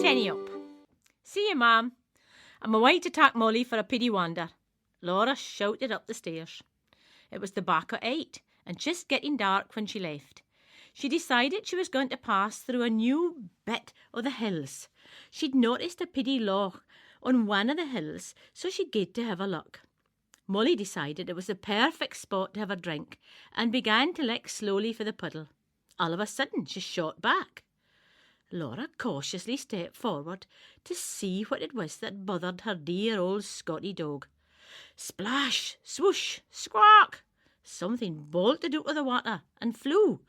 Tennyop. See you, ma'am. I'm away to tak Molly for a piddy wander. Laura shouted up the stairs. It was the back o' 8, and just getting dark when she left. She decided she was going to pass through a new bit o' the hills. She'd noticed a piddy loch on one of the hills, so she gaed to have a look. Molly decided it was the perfect spot to have a drink and began to lick slowly for the puddle. All of a sudden she shot back. Laura cautiously stepped forward to see what it was that bothered her dear old Scotty dog. Splash, swoosh, squawk! Something bolted out of the water and flew,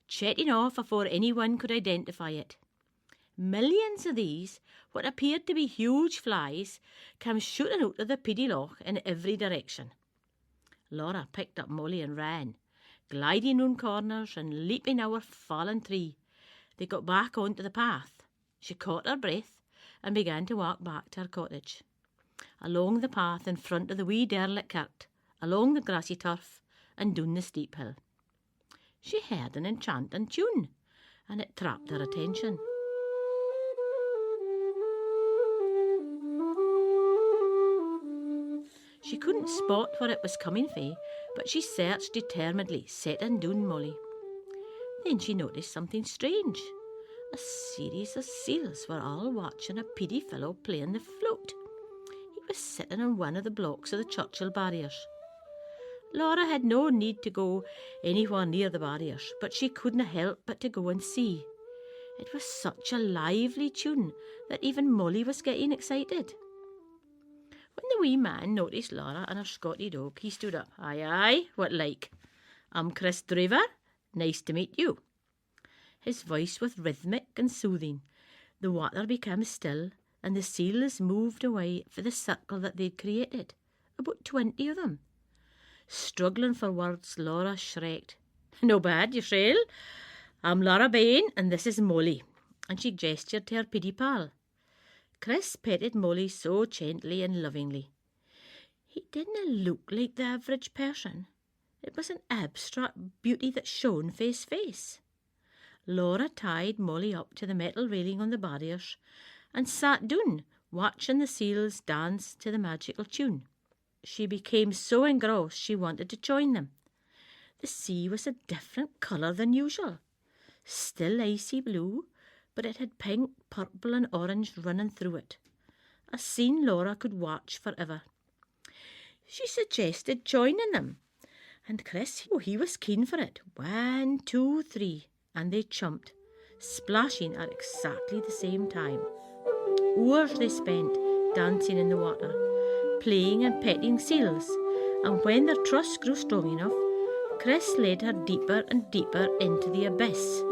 jetting off before anyone could identify it. Millions of these, what appeared to be huge flies, came shooting out of the piddy loch in every direction. Laura picked up Molly and ran, gliding round corners and leaping over a fallen tree. They got back onto the path. She caught her breath and began to walk back to her cottage. Along the path in front of the wee derelict kirk, along the grassy turf, and down the steep hill. She heard an enchanting tune, and it trapped her attention. She couldn't spot where it was coming fae, but she searched determinedly, setting down Molly. Then she noticed something strange. A series of seals were all watching a piddy fellow playing the flute. He was sitting on one of the blocks of the Churchill barriers. Laura had no need to go anywhere near the barriers, but she couldn't help but to go and see. It was such a lively tune that even Molly was getting excited. When the wee man noticed Laura and her Scotty dog, he stood up. Aye, aye, what like? I'm Kirsty Drever. Nice to meet you. His voice was rhythmic and soothing. The water became still, and the seals moved away for the circle that they'd created, about 20 of them. Struggling for words, Laura shrieked, No bad, you shrill. I'm Laura Bain, and this is Molly. And she gestured to her piddy pal. Chris petted Molly so gently and lovingly. He didn't look like the average person. It was an abstract beauty that shone face. Laura tied Molly up to the metal railing on the barriers and sat down, watching the seals dance to the magical tune. She became so engrossed she wanted to join them. The sea was a different colour than usual, still icy blue, but it had pink, purple and orange running through it, a scene Laura could watch forever. She suggested joining them, and Chris, he was keen for it. 1, 2, 3, and they jumped, splashing at exactly the same time. Hours they spent dancing in the water, playing and petting seals, and when their trust grew strong enough, Chris led her deeper and deeper into the abyss.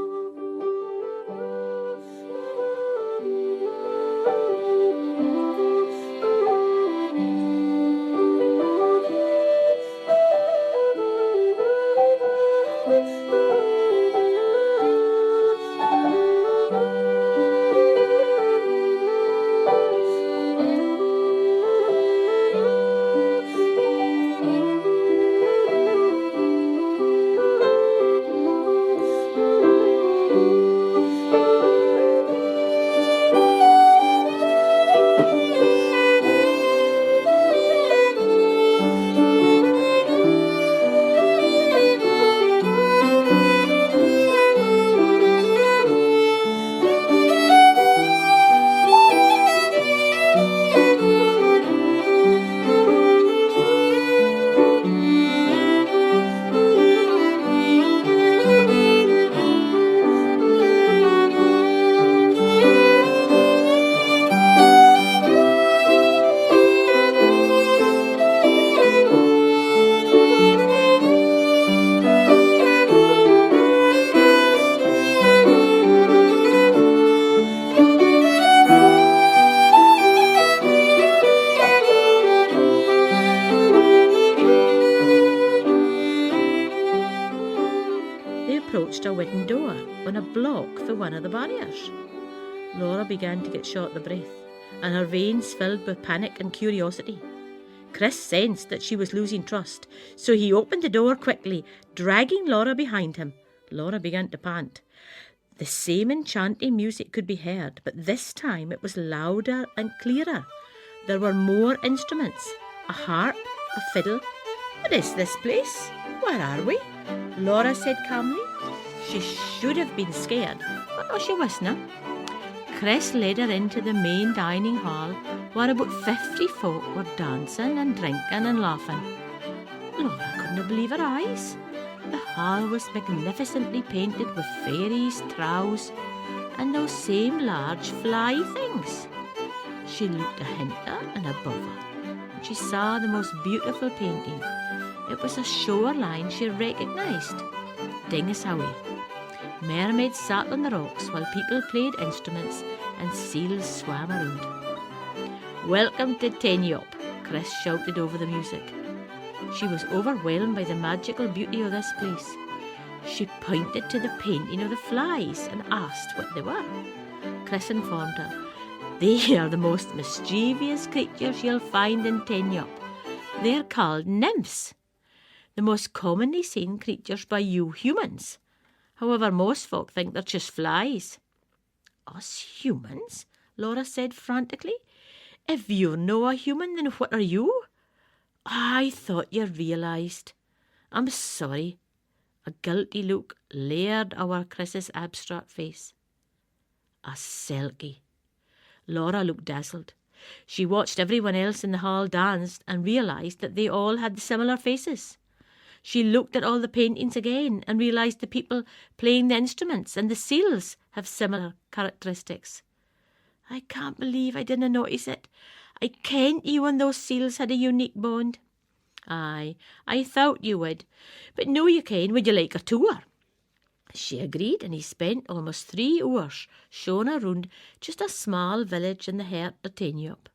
Approached a wooden door on a block for one of the barriers. Laura began to get short of breath, and her veins filled with panic and curiosity. Chris sensed that she was losing trust, so he opened the door quickly, dragging Laura behind him. Laura began to pant. The same enchanting music could be heard, but this time it was louder and clearer. There were more instruments, a harp, a fiddle. What is this place? Where are we? Laura said calmly. She should have been scared, but no, she wasn't. Chris led her into the main dining hall where about 50 folk were dancing and drinking and laughing. Laura couldn't believe her eyes. The hall was magnificently painted with fairies, trowels, and those same large fly things. She looked ahead her and above her, and she saw the most beautiful painting. It was a shoreline she recognised. Dingasawi. Mermaids sat on the rocks while people played instruments and seals swam around. Welcome to Tennyop, Chris shouted over the music. She was overwhelmed by the magical beauty of this place. She pointed to the painting of the flies and asked what they were. Chris informed her. They are the most mischievous creatures you'll find in Tennyop. They're called nymphs, the most commonly seen creatures by you humans. However, most folk think they're just flies. Us humans? Laura said frantically. If you're no a human, then what are you? I thought you realised. I'm sorry. A guilty look layered over Chris's abstract face. A selkie. Laura looked dazzled. She watched everyone else in the hall dance and realised that they all had similar faces. She looked at all the paintings again and realised the people playing the instruments and the seals have similar characteristics. I can't believe I didn't notice it. I kent you and those seals had a unique bond. Aye, I thought you would. But no you ken, would you like a tour? She agreed, and he spent almost 3 hours showing her round just a small village in the heart of Tennyop.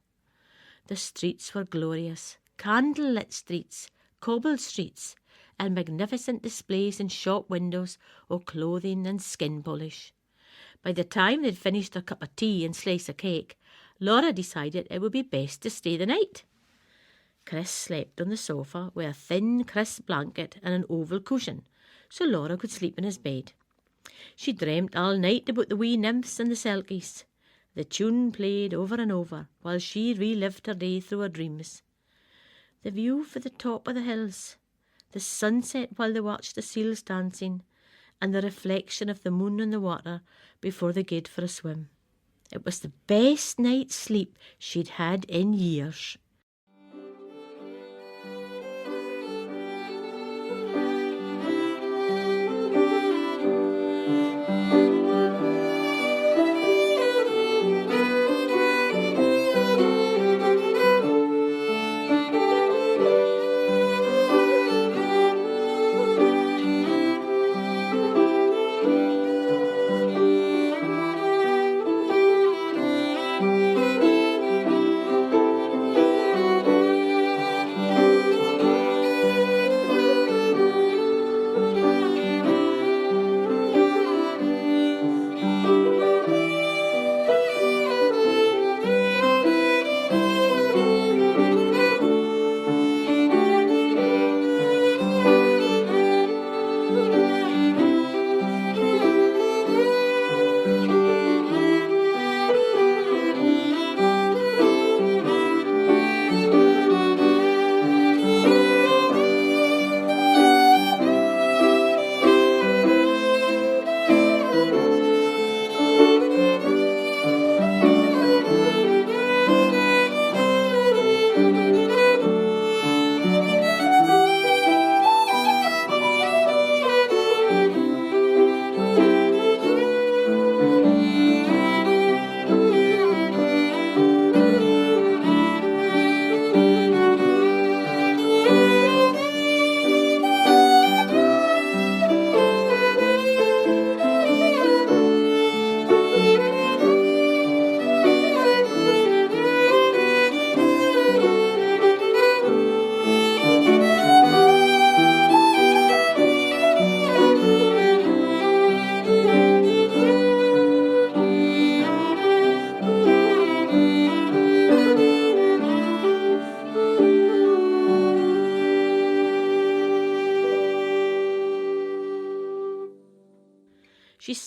The streets were glorious, candle-lit streets, cobbled streets, and magnificent displays in shop windows of clothing and skin polish. By the time they'd finished their cup of tea and slice of cake, Laura decided it would be best to stay the night. Chris slept on the sofa with a thin, crisp blanket and an oval cushion, so Laura could sleep in his bed. She dreamt all night about the wee nymphs and the selkies. The tune played over and over while she relived her day through her dreams. The view from the top of the hills, the sunset while they watched the seals dancing, and the reflection of the moon on the water before they gaed for a swim. It was the best night's sleep she'd had in years.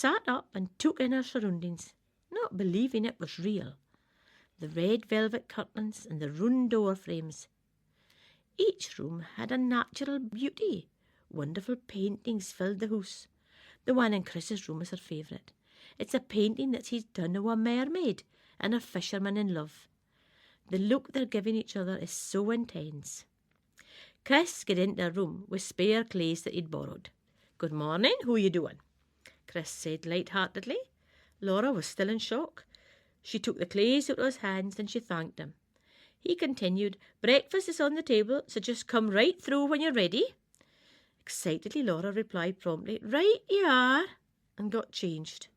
sat up and took in her surroundings, not believing it was real. The red velvet curtains and the round door frames. Each room had a natural beauty. Wonderful paintings filled the house. The one in Chris's room is her favourite. It's a painting that he's done of a mermaid and a fisherman in love. The look they're giving each other is so intense. Chris got into her room with spare clays that he'd borrowed. "Good morning, who are you doing?" Chris said light-heartedly. Laura was still in shock. She took the clays out of his hands and she thanked him. He continued, "Breakfast is on the table, so just come right through when you're ready." Excitedly, Laura replied promptly, "Right you are," and got changed.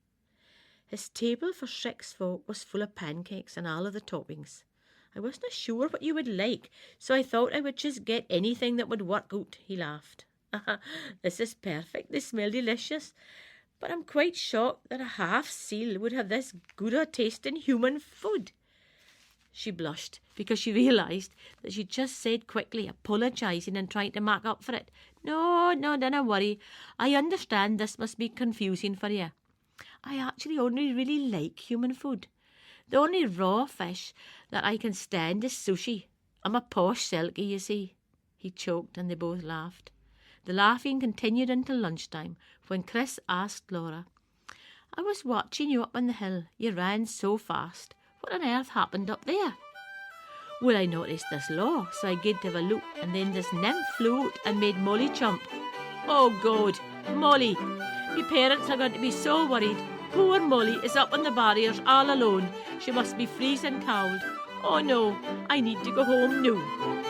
His table for 6 folk was full of pancakes and all of the toppings. "I wasn't sure what you would like, so I thought I would just get anything that would work out," he laughed. "This is perfect, they smell delicious, but I'm quite shocked that a half seal would have this good a tasting human food." She blushed because she realised that she'd just said quickly, apologising and trying to make up for it. No, don't worry. I understand this must be confusing for you. I actually only really like human food. The only raw fish that I can stand is sushi. I'm a posh selkie, you see." He choked and they both laughed. The laughing continued until lunchtime, when Chris asked Laura, "I was watching you up on the hill. You ran so fast. What on earth happened up there?" "Well, I noticed this law, so I gave it a look, and then this nymph flew out and made Molly jump." "Oh, God, Molly! My parents are going to be so worried. Poor Molly is up on the barriers all alone. She must be freezing cold. Oh, no, I need to go home now."